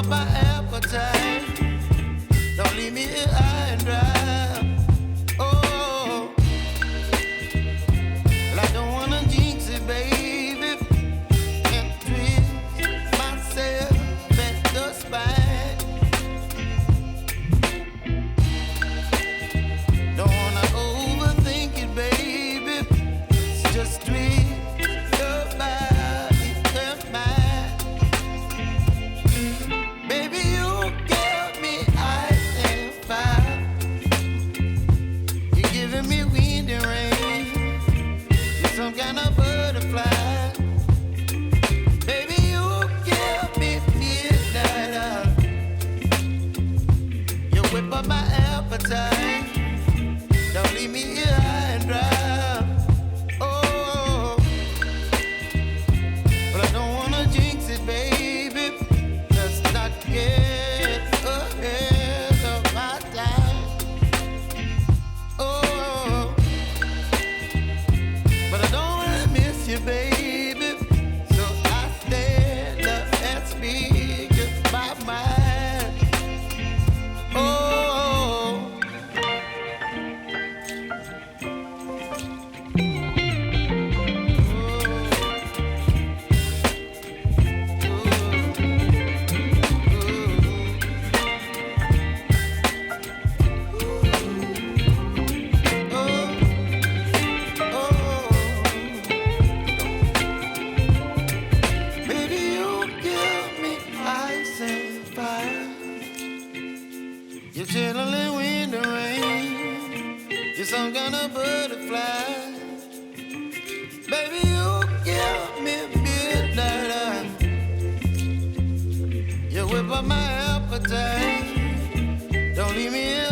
up my appetite. Don't leave me here high and dry. Oh, well, I don't wanna jinx it, baby, and twist myself at the spine. Don't wanna overthink it, baby. It's just twist your body and mine. Baby, you give me ice and fire. You're giving me wind and rain. You're some kind of butterfly. Baby, you give me midnight. You whip up my appetite. Don't leave me here high and dry. Oh, but I don't wanna jinx it, baby. Let's not get ahead of my time. Oh, but I don't wanna miss you, baby. So I stand up and speak my mind. Oh. Baby, you give me ice and fire. You're chilling wind and rain. You're some kind of butterfly. Baby, you give me midnight. You whip up my appetite. Don't leave me here